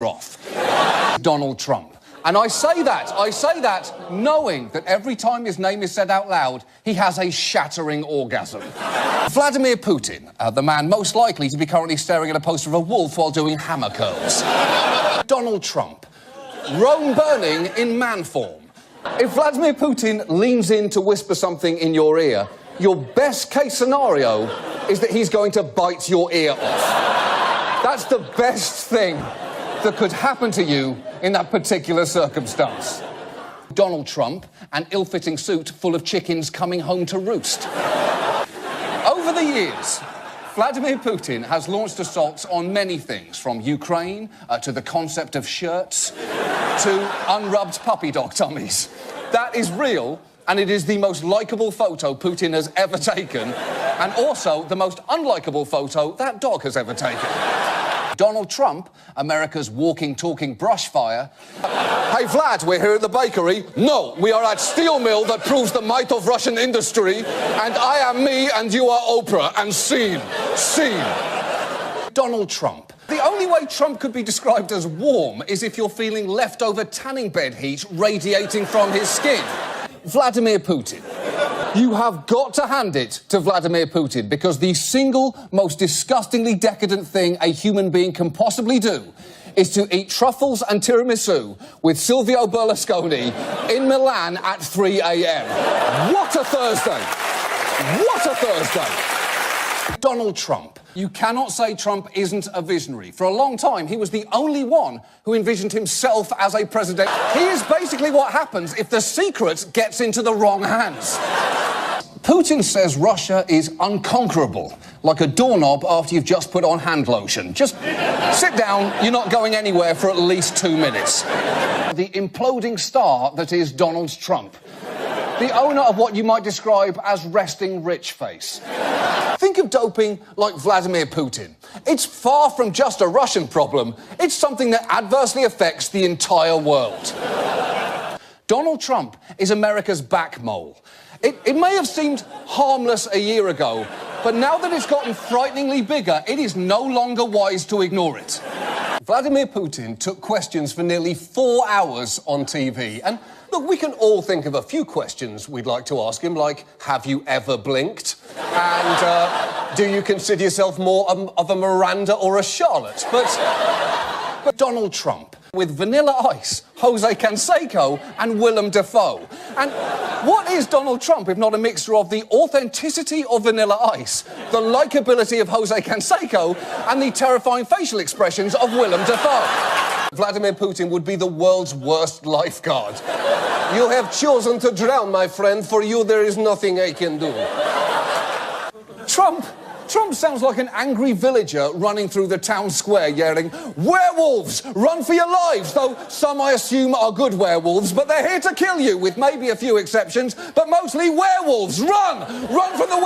off. Donald Trump. And I say that knowing that every time his name is said out loud, he has a shattering orgasm. Vladimir Putin, the man most likely to be currently staring at a poster of a wolf while doing hammer curls. Donald Trump. Rome burning in man form. If Vladimir Putin leans in to whisper something in your ear, your best case scenario is that he's going to bite your ear off. That's the best thing that could happen to you in that particular circumstance. Donald Trump, an ill-fitting suit full of chickens coming home to roost. Over the years, Vladimir Putin has launched assaults on many things, from Ukraine to the concept of shirts to unrubbed puppy dog tummies. That is real, and it is the most likeable photo Putin has ever taken, and also the most unlikable photo that dog has ever taken. Donald Trump, America's walking, talking brush fire. Hey, Vlad, we're here at the bakery. No, we are at steel mill that proves the might of Russian industry. And I am me and you are Oprah. And scene. Donald Trump. The only way Trump could be described as warm is if you're feeling leftover tanning bed heat radiating from his skin. Vladimir Putin. You have got to hand it to Vladimir Putin, because the single most disgustingly decadent thing a human being can possibly do is to eat truffles and tiramisu with Silvio Berlusconi in Milan at 3 a.m. What a Thursday! What a Thursday! Donald Trump. You cannot say Trump isn't a visionary. For a long time, he was the only one who envisioned himself as a president. He is basically what happens if the secret gets into the wrong hands. Putin says Russia is unconquerable, like a doorknob after you've just put on hand lotion. Just sit down, you're not going anywhere for at least 2 minutes. The imploding star that is Donald Trump. The owner of what you might describe as resting rich face. Think of doping like Vladimir Putin. It's far from just a Russian problem. It's something that adversely affects the entire world. Donald Trump is America's back mole. It may have seemed harmless a year ago, but now that it's gotten frighteningly bigger, it is no longer wise to ignore it. Vladimir Putin took questions for nearly 4 hours on TV, and look, we can all think of a few questions we'd like to ask him, like, have you ever blinked? And, do you consider yourself more of a Miranda or a Charlotte? But Donald Trump, with Vanilla Ice, Jose Canseco, and Willem Dafoe. And what is Donald Trump if not a mixture of the authenticity of Vanilla Ice, the likability of Jose Canseco, and the terrifying facial expressions of Willem Dafoe? Vladimir Putin would be the world's worst lifeguard. You have chosen to drown, my friend. For you, there is nothing I can do. Trump sounds like an angry villager running through the town square yelling, "Werewolves, run for your lives!" Though some, I assume, are good werewolves, but they're here to kill you, with maybe a few exceptions, but mostly werewolves. Run! Run from the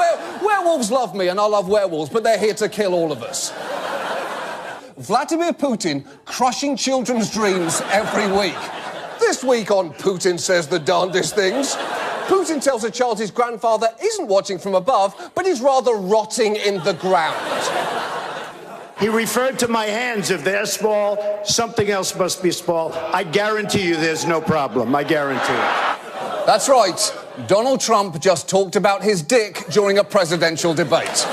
werewolves love me, and I love werewolves, but they're here to kill all of us. Vladimir Putin crushing children's dreams every week. This week on Putin Says the Darndest Things, Putin tells a child his grandfather isn't watching from above, but is rather rotting in the ground. He referred to my hands. If they're small, something else must be small. I guarantee you there's no problem. I guarantee it. That's right. Donald Trump just talked about his dick during a presidential debate.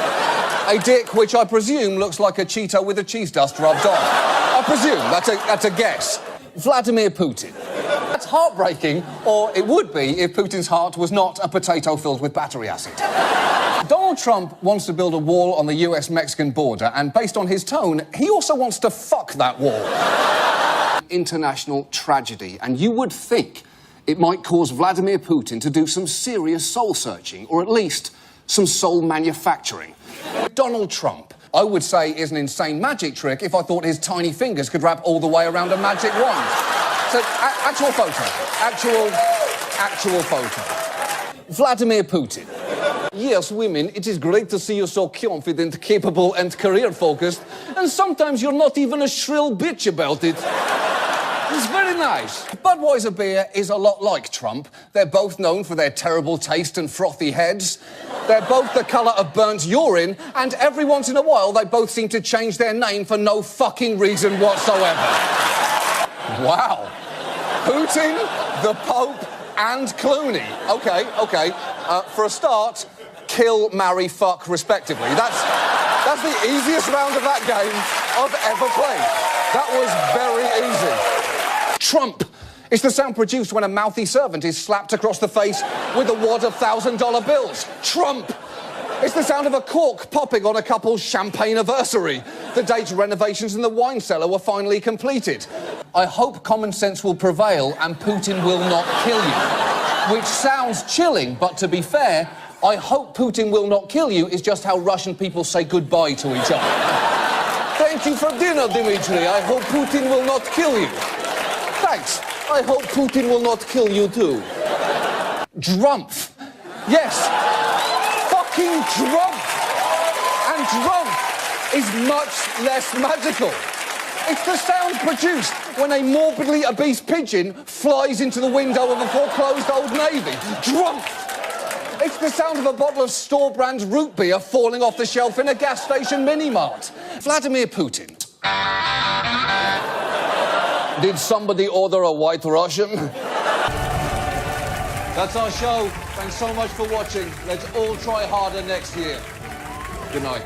A dick which I presume looks like a Cheeto with a cheese dust rubbed on. I presume. That's a guess. Vladimir Putin. That's heartbreaking, or it would be if Putin's heart was not a potato filled with battery acid. Donald Trump wants to build a wall on the US-Mexican border, and based on his tone, he also wants to fuck that wall. International tragedy, and you would think it might cause Vladimir Putin to do some serious soul-searching, or at least some soul manufacturing. Donald Trump, I would say, is an insane magic trick if I thought his tiny fingers could wrap all the way around a magic wand. So, actual photo. Actual photo. Vladimir Putin. Yes, women, it is great to see you so confident, capable, and career-focused, and sometimes you're not even a shrill bitch about it. It's very nice. Budweiser beer is a lot like Trump. They're both known for their terrible taste and frothy heads. They're both the colour of burnt urine, and every once in a while they both seem to change their name for no fucking reason whatsoever. Wow. Putin, the Pope, and Clooney. OK. For a start, kill, marry, fuck, respectively. That's the easiest round of that game I've ever played. That was very easy. Trump is the sound produced when a mouthy servant is slapped across the face with a wad of $1,000 bills. Trump. It's the sound of a cork popping on a couple's champagne anniversary, the date renovations in the wine cellar were finally completed. I hope common sense will prevail and Putin will not kill you. Which sounds chilling, but to be fair, I hope Putin will not kill you is just how Russian people say goodbye to each other. Thank you for dinner, Dmitri. I hope Putin will not kill you. Thanks. I hope Putin will not kill you too. Drumpf. Yes. Fucking Drumpf. And Drumpf is much less magical. It's the sound produced when a morbidly obese pigeon flies into the window of a foreclosed Old Navy. Drumpf. It's the sound of a bottle of store-brand root beer falling off the shelf in a gas station mini-mart. Vladimir Putin. Did somebody order a White Russian? That's our show. Thanks so much for watching. Let's all try harder next year. Good night.